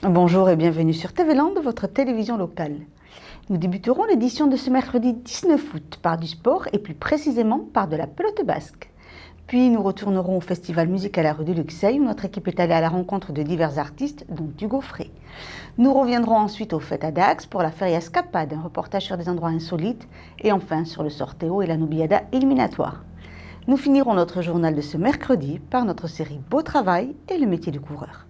Bonjour et bienvenue sur TV Land, votre télévision locale. Nous débuterons l'édition de ce mercredi 19 août par du sport et plus précisément par de la pelote basque. Puis nous retournerons au festival musical à la rue de Luxeuil où notre équipe est allée à la rencontre de divers artistes, dont Hugo Frey. Nous reviendrons ensuite aux fêtes à Dax pour la Feria Escapade, un reportage sur des endroits insolites, et enfin sur le sorteo et la Nubiada éliminatoire. Nous finirons notre journal de ce mercredi par notre série Beau Travail et le métier de coureur.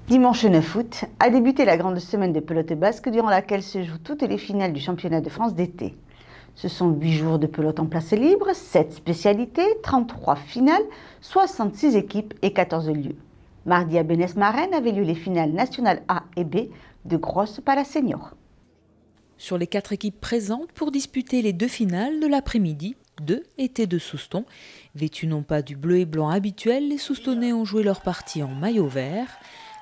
Dimanche 9 août a débuté la grande semaine de pelote basque durant laquelle se jouent toutes les finales du championnat de France d'été. Ce sont 8 jours de pelote en place libre, 7 spécialités, 33 finales, 66 équipes et 14 lieux. Mardi à Bénès-Marennes avaient lieu les finales nationales A et B de Grosse Pala Senior. Sur les 4 équipes présentes pour disputer les 2 finales de l'après-midi, 2 étaient de Souston. Vêtus non pas du bleu et blanc habituel, les Soustonnais ont joué leur partie en maillot vert.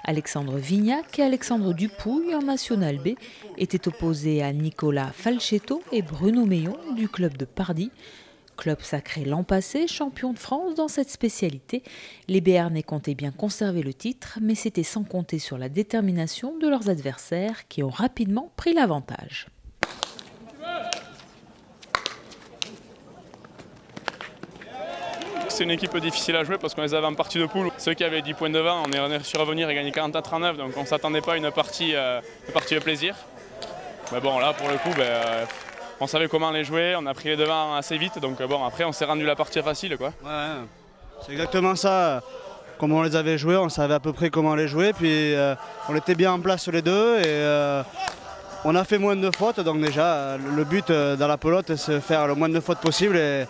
Alexandre Vignac et Alexandre Dupouille en National B étaient opposés à Nicolas Falchetto et Bruno Meillon du club de Pardy. Club sacré l'an passé, champion de France dans cette spécialité, les Béarnais comptaient bien conserver le titre, mais c'était sans compter sur la détermination de leurs adversaires qui ont rapidement pris l'avantage. C'est une équipe difficile à jouer parce qu'on les avait en partie de poule. Ceux qui avaient 10 points devant, on est réussi à revenir et gagner 40 à 39, donc on ne s'attendait pas à une partie de plaisir. Mais bon, là pour le coup, on savait comment les jouer, on a pris les devants assez vite, donc bon, après on s'est rendu la partie facile, quoi. Ouais, c'est exactement ça. Comme on les avait joués, on savait à peu près comment les jouer, puis on était bien en place les deux et on a fait moins de fautes, donc déjà le but dans la pelote c'est de faire le moins de fautes possible et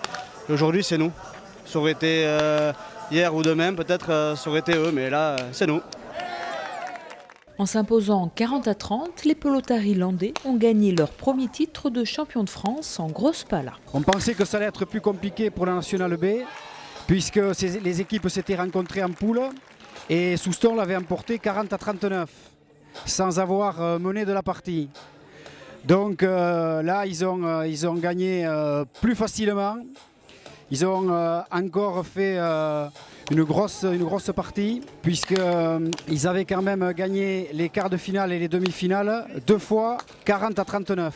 aujourd'hui c'est nous. Ça aurait été hier ou demain, peut-être ça aurait été eux, mais là, c'est nous. En s'imposant 40 à 30, les pelotards irlandais ont gagné leur premier titre de champion de France en Grosse Pala. On pensait que ça allait être plus compliqué pour la National B, puisque les équipes s'étaient rencontrées en poule, et Souston l'avait emporté 40 à 39, sans avoir mené de la partie. Donc là, ils ont gagné plus facilement. Ils ont encore fait une grosse partie puisqu'ils avaient quand même gagné les quarts de finale et les demi-finales 2 fois 40 à 39.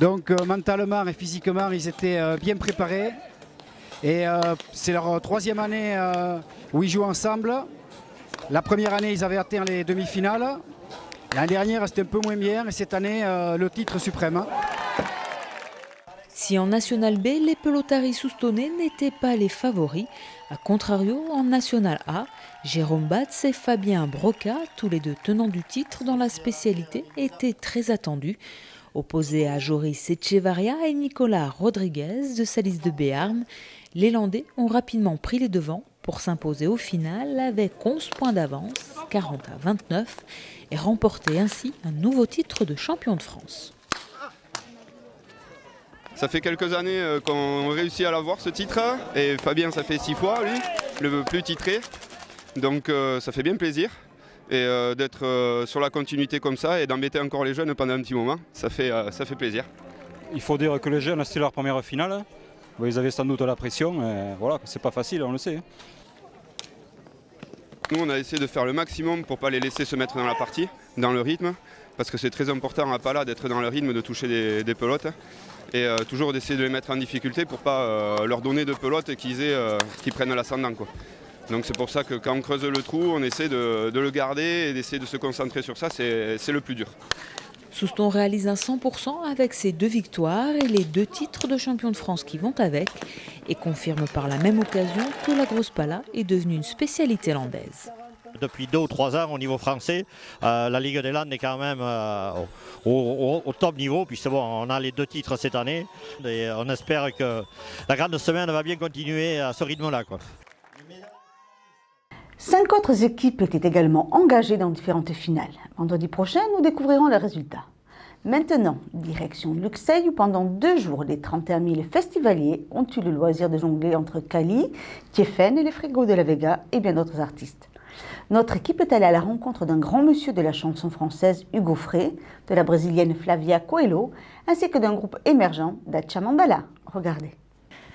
Donc mentalement et physiquement ils étaient bien préparés et c'est leur 3e année où ils jouent ensemble. La première année ils avaient atteint les demi-finales, l'année dernière c'était un peu moins bien et cette année le titre suprême. Si en National B, les pelotaris soustonnais n'étaient pas les favoris, à contrario, en National A, Jérôme Batz et Fabien Broca, tous les deux tenants du titre dans la spécialité, étaient très attendus. Opposés à Joris Echevarria et Nicolas Rodriguez de Salis de Béarn, les Landais ont rapidement pris les devants pour s'imposer au final avec 11 points d'avance, 40 à 29, et remporter ainsi un nouveau titre de champion de France. Ça fait quelques années qu'on réussit à l'avoir ce titre et Fabien ça fait 6 fois lui, le plus titré, donc ça fait bien plaisir et d'être sur la continuité comme ça et d'embêter encore les jeunes pendant un petit moment, ça fait plaisir. Il faut dire que les jeunes c'était leur première finale, ils avaient sans doute la pression, et voilà, c'est pas facile, on le sait. Nous on a essayé de faire le maximum pour ne pas les laisser se mettre dans la partie, dans le rythme, parce que c'est très important à Pala d'être dans le rythme, de toucher des pelotes. Et toujours d'essayer de les mettre en difficulté pour ne pas leur donner de pelote et qu'ils prennent l'ascendant. Donc c'est pour ça que quand on creuse le trou, on essaie de le garder et d'essayer de se concentrer sur ça, c'est le plus dur. Souston réalise un 100% avec ses 2 victoires et les 2 titres de champion de France qui vont avec et confirme par la même occasion que la Grosse Pala est devenue une spécialité landaise. Depuis 2 ou 3 ans au niveau français, la Ligue des Landes est quand même au top niveau, puisque bon, on a les 2 titres cette année et on espère que la grande semaine va bien continuer à ce rythme-là. 5 autres équipes étaient également engagées dans différentes finales. Vendredi prochain, nous découvrirons les résultats. Maintenant, direction Luxeuil où pendant 2 jours, les 31 000 festivaliers ont eu le loisir de jongler entre Cali, Tiefen et les Frigos de la Vega et bien d'autres artistes. Notre équipe est allée à la rencontre d'un grand monsieur de la chanson française Hugo Frey, de la brésilienne Flavia Coelho, ainsi que d'un groupe émergent d'Acha Mandala. Regardez.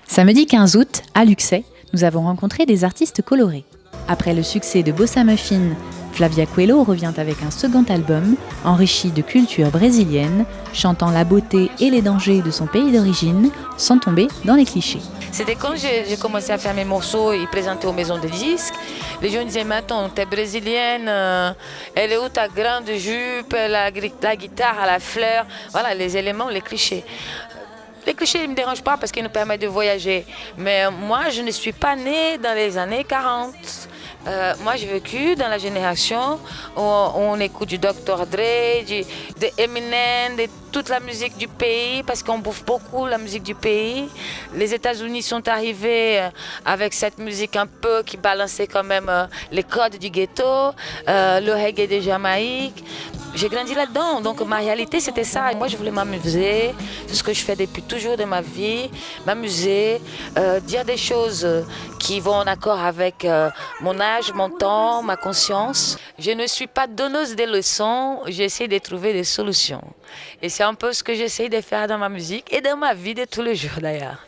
Samedi 15 août, à Luxeuil, nous avons rencontré des artistes colorés. Après le succès de Bossa Muffin Flavia Coelho revient avec un second album, enrichi de culture brésilienne, chantant la beauté et les dangers de son pays d'origine, sans tomber dans les clichés. C'était quand j'ai commencé à faire mes morceaux et présenter aux maisons de disques. Les gens disaient, mais attends, t'es brésilienne, elle est où ta grande jupe, la guitare à la fleur, voilà les éléments, les clichés. Les clichés ne me dérangent pas parce qu'ils nous permettent de voyager. Mais moi, je ne suis pas née dans les années 40. Moi, j'ai vécu dans la génération où on écoute du Dr. Dre, de Eminem, de toute la musique du pays, parce qu'on bouffe beaucoup la musique du pays. Les États-Unis sont arrivés avec cette musique un peu qui balançait quand même les codes du ghetto, le reggae de Jamaïque. J'ai grandi là-dedans, donc ma réalité c'était ça. Moi je voulais m'amuser, c'est ce que je fais depuis toujours de ma vie, m'amuser, dire des choses qui vont en accord avec mon âge, mon temps, ma conscience. Je ne suis pas donneuse de leçons, j'essaie de trouver des solutions. Et c'est un peu ce que j'essaie de faire dans ma musique et dans ma vie de tous les jours d'ailleurs.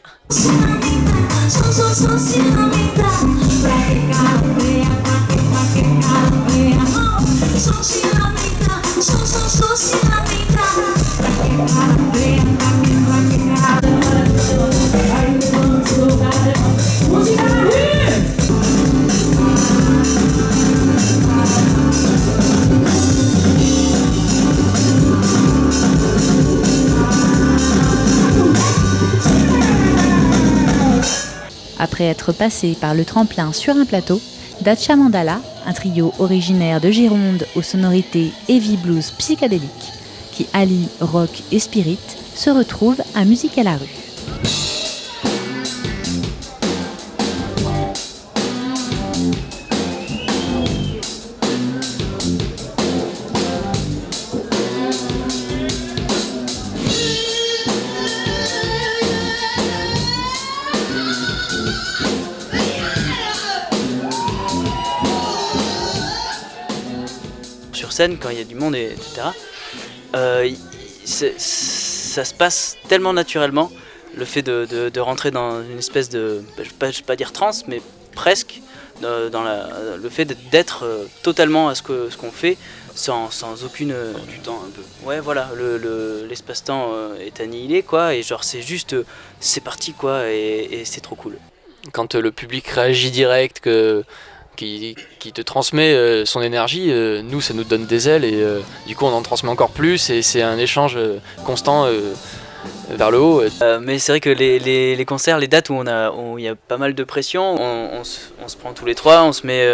Après être passé par le tremplin sur un plateau, Dacha Mandala, un trio originaire de Gironde aux sonorités heavy blues psychédéliques, qui allie rock et spirit, se retrouve à Musique à la rue. Sur scène, quand il y a du monde, etc., ça se passe tellement naturellement, le fait de rentrer dans une espèce de, je vais pas dire transe, mais presque, dans le fait d'être totalement à ce qu'on fait, sans aucune du temps un peu. Ouais, voilà, l'espace-temps est annihilé, quoi, et genre c'est juste, c'est parti, quoi, et c'est trop cool. Quand le public réagit direct, qui te transmet son énergie, nous ça nous donne des ailes et du coup on en transmet encore plus et c'est un échange constant vers le haut. Mais c'est vrai que les concerts, les dates où il y a pas mal de pression, on se prend tous les trois, on se met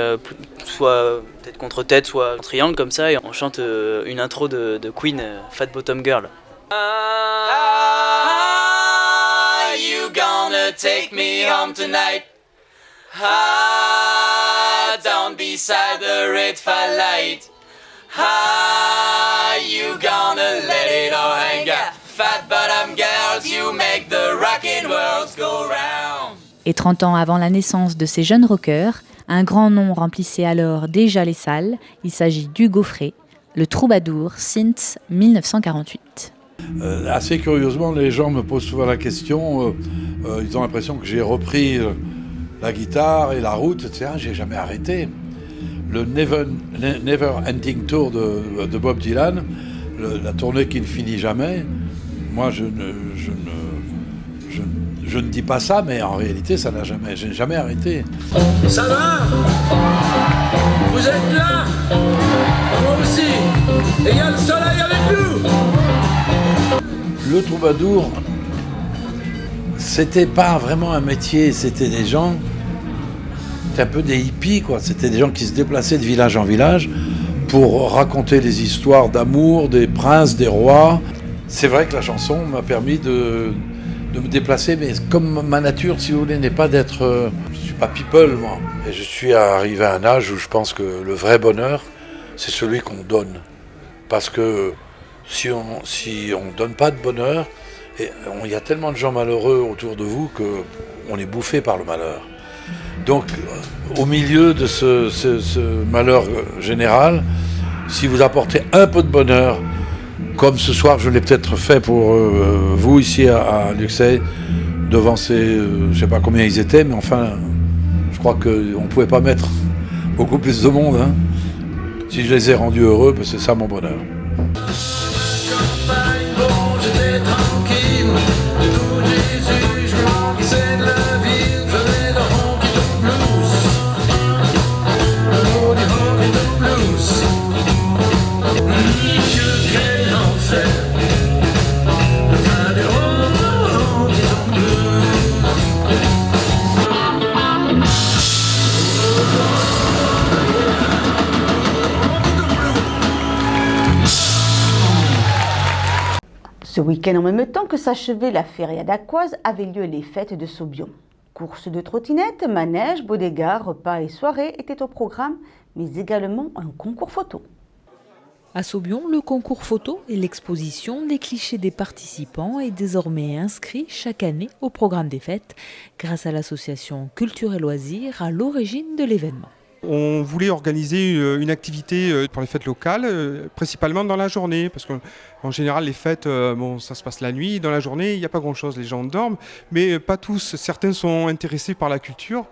soit tête contre tête, soit en triangle comme ça et on chante une intro de Queen, Fat Bottom Girl. You gonna take me home tonight? Down beside the red firelight. You gonna let it all hang out. Fat bottom girls, you make the rockin' world go round. Et 30 ans avant la naissance de ces jeunes rockers, un grand nom remplissait alors déjà les salles. Il s'agit d'Hugo Frey, le troubadour since 1948. Assez curieusement, les gens me posent souvent la question, ils ont l'impression que j'ai repris la guitare et la route, etc. J'ai jamais arrêté. Le Never Ending Tour de Bob Dylan, la tournée qui ne finit jamais, moi je ne dis pas ça, mais en réalité j'ai jamais arrêté. Ça va? Vous êtes là? Moi aussi. Et il y a le soleil avec nous. Le troubadour, c'était pas vraiment un métier, c'était des gens, c'était un peu des hippies, quoi. C'était des gens qui se déplaçaient de village en village pour raconter des histoires d'amour, des princes, des rois. C'est vrai que la chanson m'a permis de me déplacer, mais comme ma nature, si vous voulez, n'est pas d'être... je suis pas people, moi. Et je suis arrivé à un âge où je pense que le vrai bonheur, c'est celui qu'on donne. Parce que si on donne pas de bonheur, il y a tellement de gens malheureux autour de vous qu'on est bouffé par le malheur. Donc, au milieu de ce malheur général, si vous apportez un peu de bonheur, comme ce soir je l'ai peut-être fait pour vous ici à Luxeuil, devant ces, je ne sais pas combien ils étaient, mais enfin, je crois qu'on ne pouvait pas mettre beaucoup plus de monde. Hein. Si je les ai rendus heureux, ben, c'est ça mon bonheur. Ce week-end, en même temps que s'achevait la feria dacquoise, avaient lieu les fêtes de Saubion. Courses de trottinettes, manèges, bodegas, repas et soirées étaient au programme, mais également un concours photo. À Saubion, le concours photo et l'exposition des clichés des participants est désormais inscrit chaque année au programme des fêtes grâce à l'association Culture et Loisirs à l'origine de l'événement. On voulait organiser une activité pour les fêtes locales, principalement dans la journée, parce qu'en général les fêtes, ça se passe la nuit, dans la journée il n'y a pas grand-chose, les gens dorment, mais pas tous, certains sont intéressés par la culture,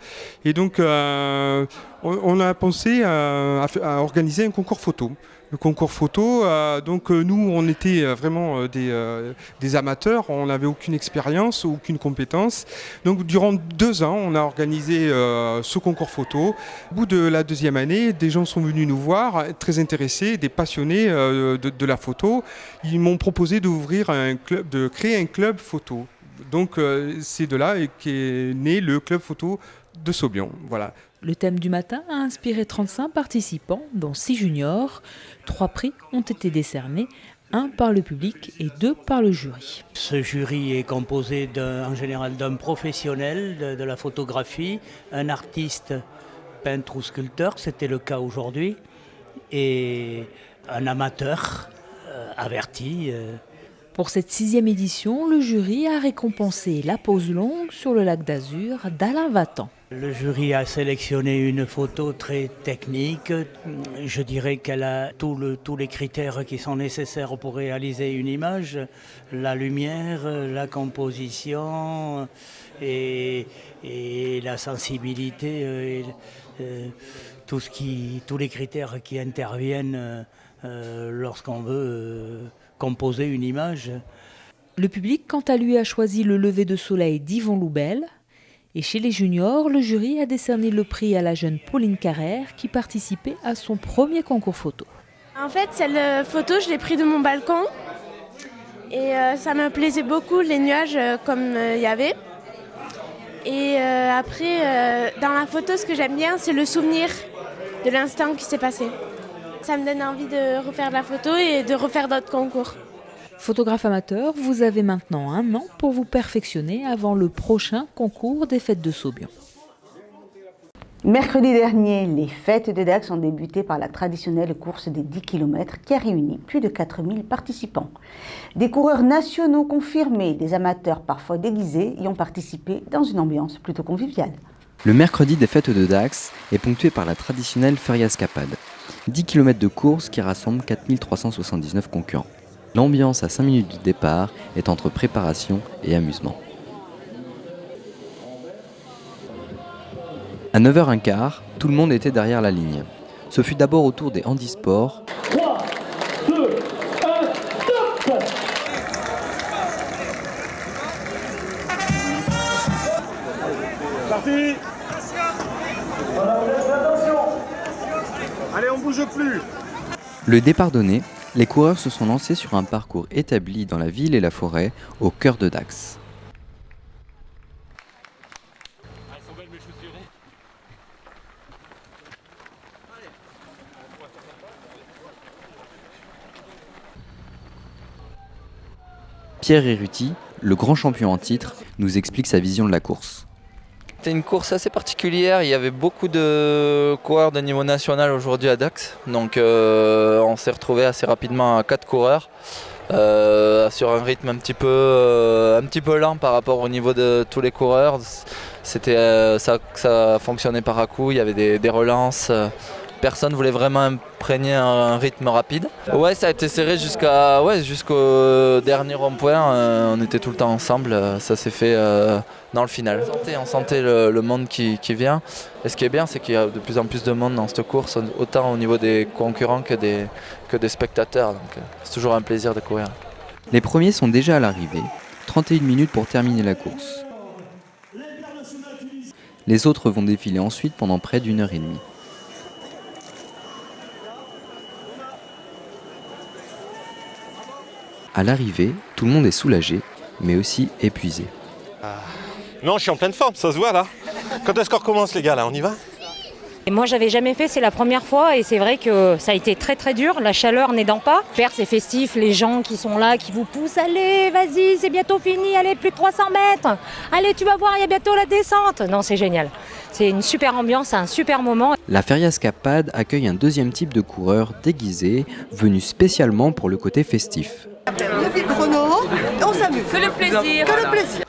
et donc on a pensé à organiser un concours photo. Le concours photo, nous on était vraiment des amateurs, on n'avait aucune expérience, aucune compétence. Donc durant 2 ans, on a organisé ce concours photo. Au bout de la 2e année, des gens sont venus nous voir, très intéressés, des passionnés de la photo. Ils m'ont proposé de créer un club photo. Donc c'est de là qu'est né le club photo de Saubion. Voilà. Le thème du matin a inspiré 35 participants, dont 6 juniors. 3 prix ont été décernés, 1 par le public et 2 par le jury. Ce jury est composé en général d'un professionnel de la photographie, un artiste, peintre ou sculpteur, c'était le cas aujourd'hui, et un amateur averti. Pour cette 6e édition, le jury a récompensé la pose longue sur le lac d'Azur d'Alain Vatan. Le jury a sélectionné une photo très technique. Je dirais qu'elle a tous les critères qui sont nécessaires pour réaliser une image. La lumière, la composition et la sensibilité, tous les critères qui interviennent lorsqu'on veut composer une image. Le public, quant à lui, a choisi le lever de soleil d'Yvon Loubel. Et chez les juniors, le jury a décerné le prix à la jeune Pauline Carrère qui participait à son premier concours photo. En fait, cette photo, je l'ai prise de mon balcon. Et ça me plaisait beaucoup, les nuages comme il y avait. Et après, dans la photo, ce que j'aime bien, c'est le souvenir de l'instant qui s'est passé. Ça me donne envie de refaire de la photo et de refaire d'autres concours. Photographe amateur, vous avez maintenant 1 an pour vous perfectionner avant le prochain concours des fêtes de Saubion. Mercredi dernier, les fêtes de Dax ont débuté par la traditionnelle course des 10 km qui a réuni plus de 4000 participants. Des coureurs nationaux confirmés, des amateurs parfois déguisés y ont participé dans une ambiance plutôt conviviale. Le mercredi des fêtes de Dax est ponctué par la traditionnelle Feria Escapade. 10 km de course qui rassemblent 4379 concurrents. L'ambiance à 5 minutes du départ est entre préparation et amusement. À 9h15, tout le monde était derrière la ligne. Ce fut d'abord au tour des handisports. 3, 2, 1, top ! Parti. Attention. Allez, on bouge plus. Le départ donné, les coureurs se sont lancés sur un parcours établi dans la ville et la forêt, au cœur de Dax. Pierre Héruti, le grand champion en titre, nous explique sa vision de la course. C'était une course assez particulière, il y avait beaucoup de coureurs de niveau national aujourd'hui à Dax, donc on s'est retrouvé assez rapidement à 4 coureurs sur un rythme un petit peu lent par rapport au niveau de tous les coureurs. Ça fonctionnait par à coup, il y avait des relances, personne voulait vraiment imprégner un rythme rapide. Ouais, ça a été serré jusqu'au dernier rond-point. On était tout le temps ensemble. Ça s'est fait dans le final. On sentait le monde qui vient. Et ce qui est bien, c'est qu'il y a de plus en plus de monde dans cette course, autant au niveau des concurrents que des spectateurs. Donc c'est toujours un plaisir de courir. Les premiers sont déjà à l'arrivée, 31 minutes pour terminer la course. Les autres vont défiler ensuite pendant près d'1 heure et demie. À l'arrivée, tout le monde est soulagé, mais aussi épuisé. Non, je suis en pleine forme, ça se voit là. Quand est-ce qu'on recommence les gars là, on y va? Et moi j'avais jamais fait, c'est la première fois et c'est vrai que ça a été très très dur, la chaleur n'aidant pas. Père, c'est festif, les gens qui sont là, qui vous poussent, allez vas-y c'est bientôt fini, allez plus de 300 mètres, allez tu vas voir il y a bientôt la descente. Non c'est génial, c'est une super ambiance, c'est un super moment. La Feriascapade accueille un deuxième type de coureur déguisé, venu spécialement pour le côté festif. Depuis le chrono, on s'amuse. Que le plaisir. Que le plaisir.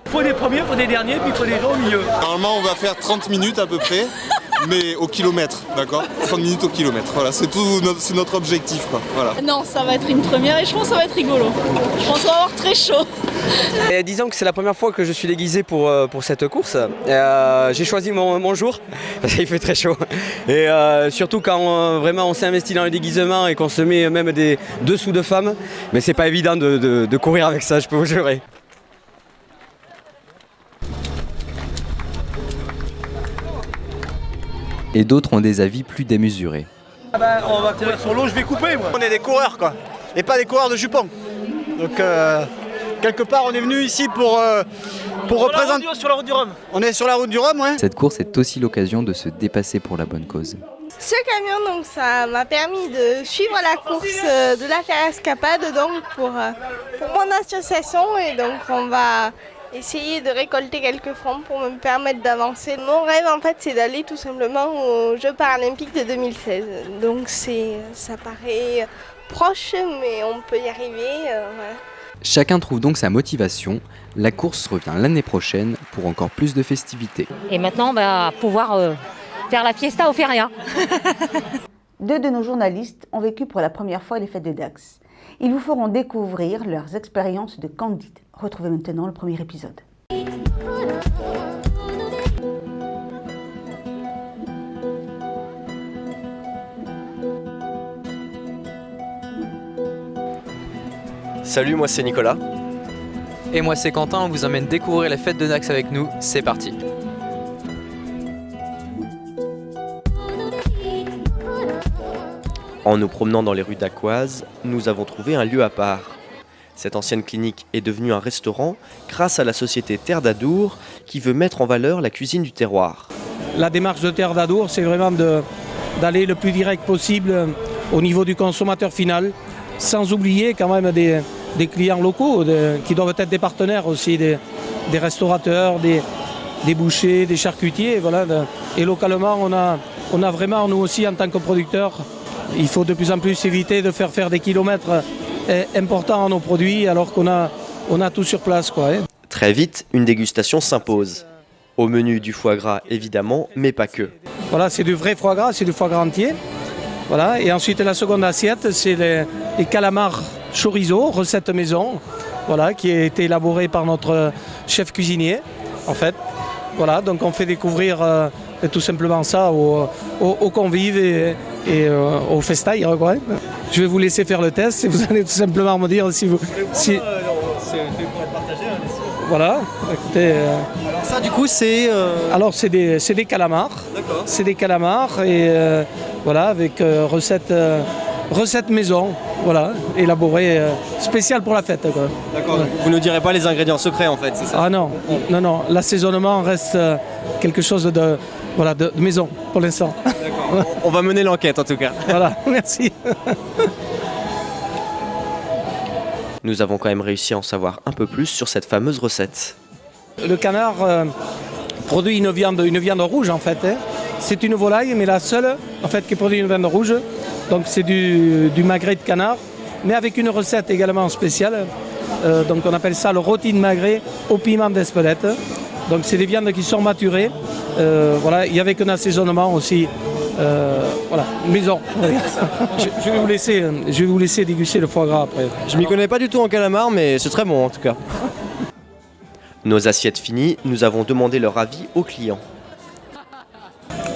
Il faut des premiers, il faut des derniers, puis il faut des gens au milieu. Normalement, on va faire 30 minutes à peu près, mais au kilomètre, d'accord? 30 minutes au kilomètre, voilà, c'est tout, c'est notre objectif, quoi, voilà. Non, ça va être une première et je pense que ça va être rigolo. Je pense qu'on va avoir très chaud. Et disons que c'est la première fois que je suis déguisé pour cette course. J'ai choisi mon jour, parce qu'il fait très chaud. Et surtout quand vraiment on s'est investi dans le déguisement et qu'on se met même des dessous de femmes, mais c'est pas évident de courir avec ça, je peux vous jurer. Et d'autres ont des avis plus démesurés. On va courir sur l'eau, je vais couper moi. On est des coureurs quoi, et pas des coureurs de jupons. Donc quelque part on est venu ici pour représenter... Sur la route du Rhum. On est sur la route du Rhum, ouais. Cette course est aussi l'occasion de se dépasser pour la bonne cause. Ce camion, donc, ça m'a permis de suivre la course de la Feriascapade donc pour mon association et donc on va essayer de récolter quelques fonds pour me permettre d'avancer. Mon rêve en fait c'est d'aller tout simplement aux Jeux paralympiques de 2016. Donc ça paraît proche mais on peut y arriver. Voilà. Chacun trouve donc sa motivation. La course revient l'année prochaine pour encore plus de festivités. Et maintenant on va pouvoir faire la fiesta au Feria. 2 de nos journalistes ont vécu pour la première fois les fêtes de Dax. Ils vous feront découvrir leurs expériences de candides. Retrouvez maintenant le premier épisode. Salut, moi c'est Nicolas. Et moi c'est Quentin, on vous emmène découvrir les fêtes de Dax avec nous, c'est parti. En nous promenant dans les rues d'Aquoise, nous avons trouvé un lieu à part. Cette ancienne clinique est devenue un restaurant grâce à la société Terre d'Adour qui veut mettre en valeur la cuisine du terroir. La démarche de Terre d'Adour, c'est vraiment d'aller le plus direct possible au niveau du consommateur final, sans oublier quand même des clients locaux qui doivent être des partenaires aussi, des restaurateurs, des bouchers, des charcutiers. Voilà. Et localement, on a vraiment, nous aussi en tant que producteurs, il faut de plus en plus éviter de faire des kilomètres importants à nos produits alors qu'on a tout sur place, quoi. Très vite, une dégustation s'impose. Au menu du foie gras évidemment, mais pas que. Voilà, c'est du vrai foie gras, c'est du foie gras entier. Voilà. Et ensuite la seconde assiette, c'est les calamars chorizo, recette maison, voilà, qui a été élaborée par notre chef cuisinier, en fait. Voilà, donc on fait découvrir tout simplement ça aux convives et aux festailles, quoi. Je vais vous laisser faire le test et vous allez tout simplement me dire si vous... C'est fait pour être partagé. Voilà, écoutez... Alors ça du coup c'est... Alors c'est des calamars. D'accord. C'est des calamars et voilà, avec recette maison, voilà, élaborée spéciale pour la fête, quoi. D'accord, voilà. Vous ne direz pas les ingrédients secrets en fait, c'est ça? Ah non, non, l'assaisonnement reste quelque chose de maison pour l'instant. D'accord, on va mener l'enquête en tout cas. Voilà, merci. Nous avons quand même réussi à en savoir un peu plus sur cette fameuse recette. Le canard produit une viande rouge en fait. Hein. C'est une volaille, mais la seule en fait qui produit une viande rouge. Donc c'est du magret de canard, mais avec une recette également spéciale. Donc on appelle ça le rôti de magret au piment d'Espelette. Donc c'est des viandes qui sont maturées, voilà, et avec un assaisonnement aussi Voilà, maison. Je vais vous laisser déguster le foie gras après. Je m'y connais pas du tout en calamar, mais c'est très bon en tout cas. Nos assiettes finies, nous avons demandé leur avis aux clients.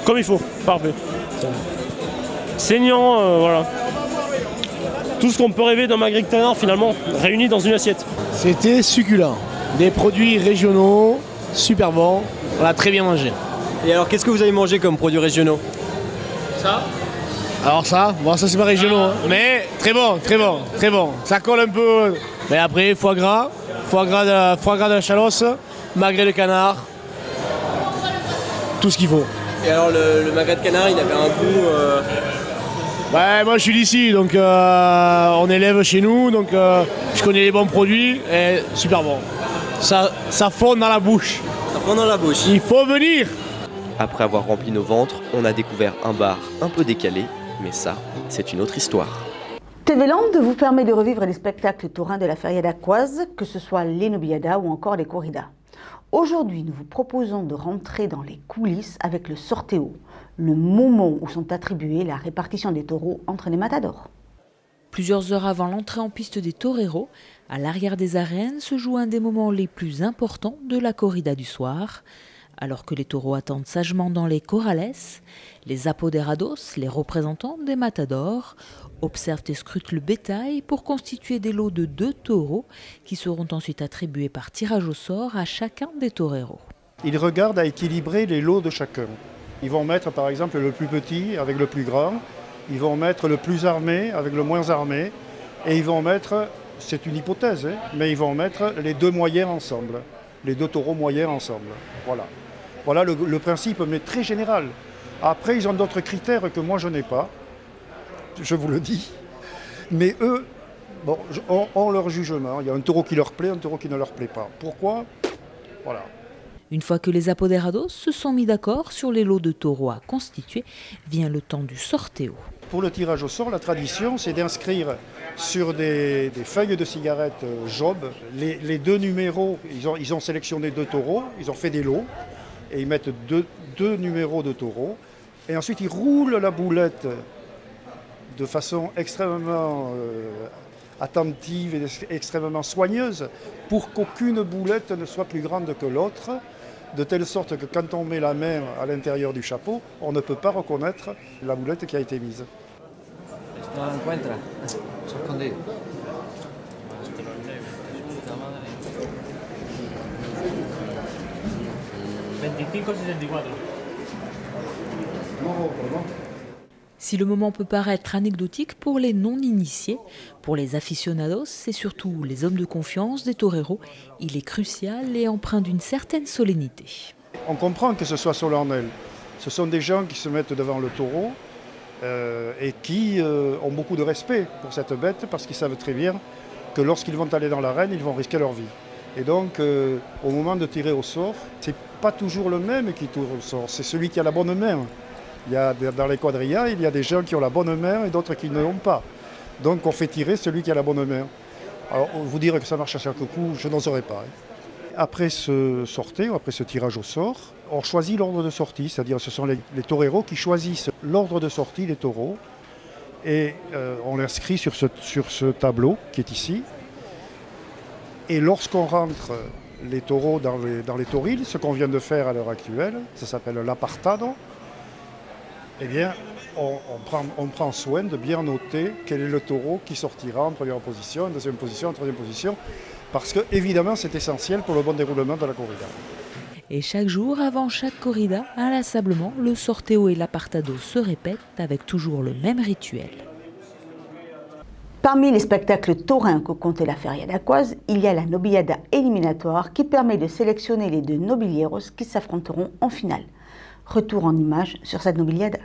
Comme il faut, parfait. Saignant, voilà. Tout ce qu'on peut rêver d'un magret canard finalement, réuni dans une assiette. C'était succulent. Des produits régionaux, super bons. On a très bien mangé. Et alors, qu'est-ce que vous avez mangé comme produits régionaux? Ça? Alors ça, bon ça c'est pas régionaux, hein. Mais très bon, très bon, très bon. Ça colle un peu. Mais après, foie gras de la Chalosse, magret de canard, tout ce qu'il faut. Et alors, le magret de canard, il avait un goût... Ouais, moi je suis d'ici, donc on élève chez nous, donc je connais les bons produits, et super bon. Ça fond dans la bouche. Ça fond dans la bouche. Il faut venir. Après avoir rempli nos ventres, on a découvert un bar un peu décalé, mais ça, c'est une autre histoire. TV Land vous permet de revivre les spectacles taurins de la Feria d'Aquoise, que ce soit les nobiliadas ou encore les corridas. Aujourd'hui, nous vous proposons de rentrer dans les coulisses avec le sorteo, le moment où sont attribués la répartition des taureaux entre les matadors. Plusieurs heures avant l'entrée en piste des toreros, à l'arrière des arènes se joue un des moments les plus importants de la corrida du soir. Alors que les taureaux attendent sagement dans les corrales, les apoderados, les représentants des matadors, observent et scrutent le bétail pour constituer des lots de 2 taureaux qui seront ensuite attribués par tirage au sort à chacun des toreros. Ils regardent à équilibrer les lots de chacun. Ils vont mettre par exemple le plus petit avec le plus grand, ils vont mettre le plus armé avec le moins armé, et ils vont mettre, c'est une hypothèse, mais ils vont mettre les 2 moyens ensemble, les 2 taureaux moyens ensemble. Voilà le principe, mais très général. Après, ils ont d'autres critères que moi je n'ai pas, je vous le dis. Mais eux, bon, ont leur jugement. Il y a un taureau qui leur plaît, un taureau qui ne leur plaît pas. Pourquoi? Voilà. Une fois que les apoderados se sont mis d'accord sur les lots de taureaux à constituer, vient le temps du sorteo. Pour le tirage au sort, la tradition, c'est d'inscrire sur des feuilles de cigarettes Job les 2 numéros. Ils ont sélectionné 2 taureaux, ils ont fait des lots, et ils mettent deux numéros de taureaux. Et ensuite, ils roulent la boulette de façon extrêmement attentive et extrêmement soigneuse pour qu'aucune boulette ne soit plus grande que l'autre, de telle sorte que quand on met la main à l'intérieur du chapeau, on ne peut pas reconnaître la boulette qui a été mise. Si le moment peut paraître anecdotique pour les non-initiés, pour les aficionados et surtout les hommes de confiance des toreros, il est crucial et empreint d'une certaine solennité. On comprend que ce soit solennel. Ce sont des gens qui se mettent devant le taureau et qui ont beaucoup de respect pour cette bête parce qu'ils savent très bien que lorsqu'ils vont aller dans l'arène, ils vont risquer leur vie. Et donc, au moment de tirer au sort, c'est pas toujours le même qui tire au sort, c'est celui qui a la bonne main. Dans les quadrillas, il y a des gens qui ont la bonne main et d'autres qui ne l'ont pas. Donc on fait tirer celui qui a la bonne main. Alors vous dire que ça marche à chaque coup, je n'en saurais pas. Après ce sorteo, après ce tirage au sort, on choisit l'ordre de sortie, c'est-à-dire ce sont les toreros qui choisissent l'ordre de sortie des taureaux et on l'inscrit sur ce tableau qui est ici. Et lorsqu'on rentre les taureaux dans les tauriles, ce qu'on vient de faire à l'heure actuelle, ça s'appelle l'apartado, eh bien, on prend soin de bien noter quel est le taureau qui sortira en première position, en deuxième position, en troisième position, parce que évidemment c'est essentiel pour le bon déroulement de la corrida. Et chaque jour, avant chaque corrida, inlassablement, le sorteo et l'apartado se répètent avec toujours le même rituel. Parmi les spectacles taurins que comptait la Feria d'Aquoise, il y a la nobiliada éliminatoire qui permet de sélectionner les 2 nobilieros qui s'affronteront en finale. Retour en images sur cette nobiliada.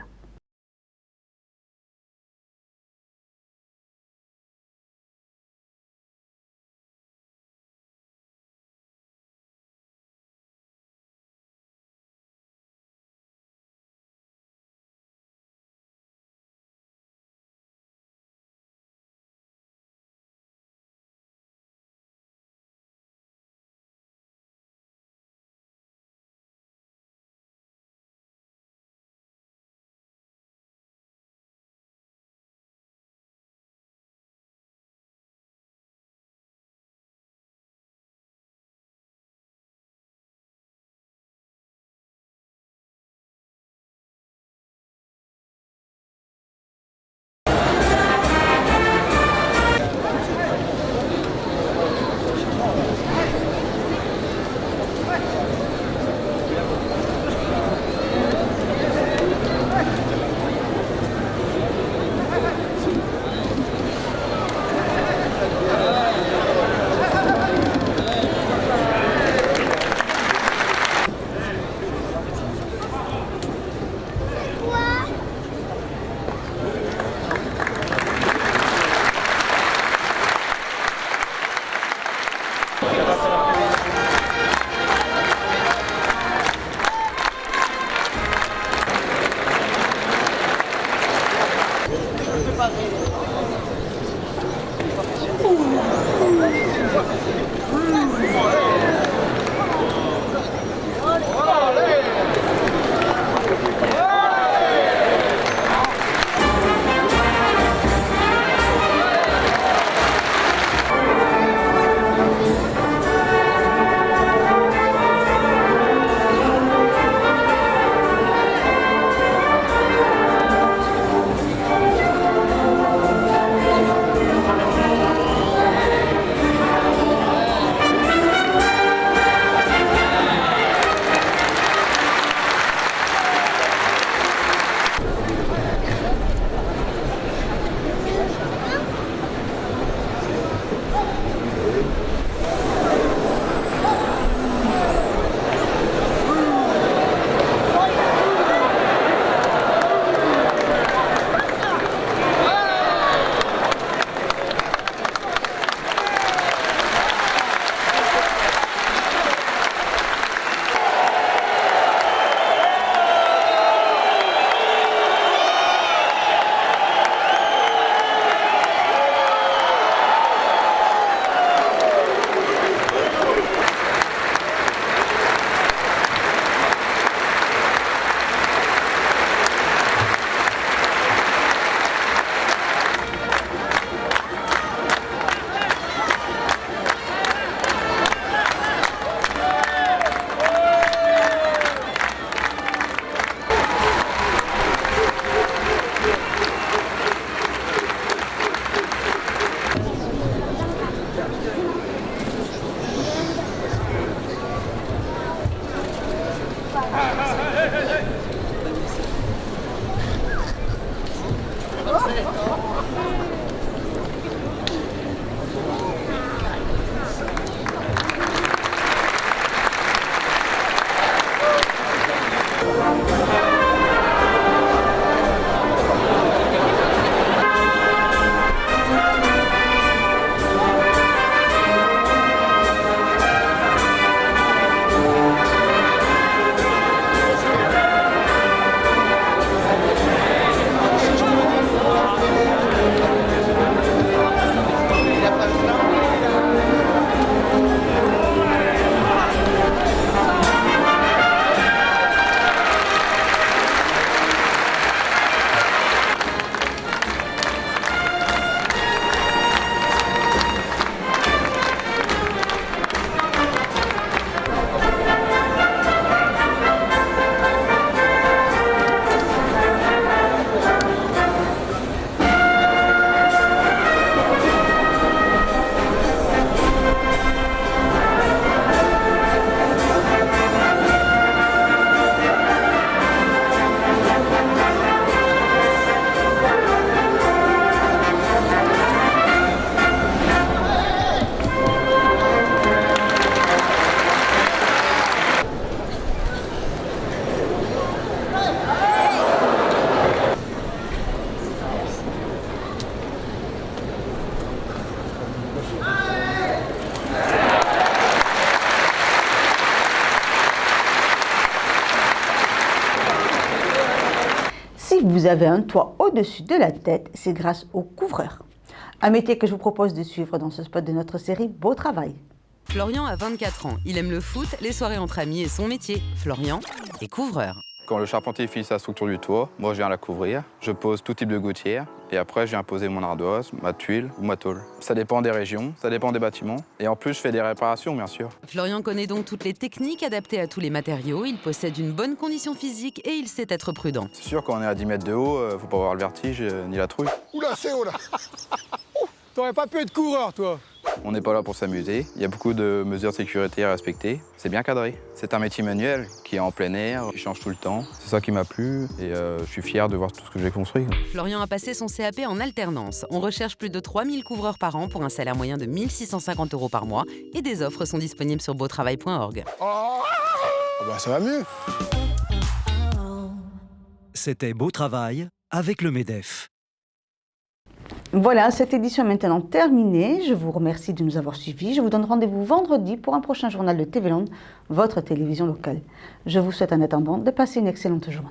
avez un toit au-dessus de la tête, c'est grâce au couvreur. Un métier que je vous propose de suivre dans ce spot de notre série Beau Travail. Florian a 24 ans. Il aime le foot, les soirées entre amis et son métier. Florian est couvreur. Quand le charpentier finit sa structure du toit, moi je viens la couvrir. Je pose tout type de gouttière et après je viens poser mon ardoise, ma tuile ou ma tôle. Ça dépend des régions, ça dépend des bâtiments. Et en plus je fais des réparations bien sûr. Florian connaît donc toutes les techniques adaptées à tous les matériaux. Il possède une bonne condition physique et il sait être prudent. C'est sûr quand on est à 10 mètres de haut, faut pas avoir le vertige ni la trouille. Oula, c'est haut là. T'aurais pas pu être coureur toi. On n'est pas là pour s'amuser, il y a beaucoup de mesures de sécurité à respecter. C'est bien cadré. C'est un métier manuel qui est en plein air, qui change tout le temps. C'est ça qui m'a plu et je suis fier de voir tout ce que j'ai construit. Florian a passé son CAP en alternance. On recherche plus de 3000 couvreurs par an pour un salaire moyen de 1650 € par mois et des offres sont disponibles sur beautravail.org. Oh bah ça va mieux. C'était Beau Travail avec le MEDEF. Voilà, cette édition est maintenant terminée. Je vous remercie de nous avoir suivis. Je vous donne rendez-vous vendredi pour un prochain journal de TV Land, votre télévision locale. Je vous souhaite en attendant de passer une excellente journée.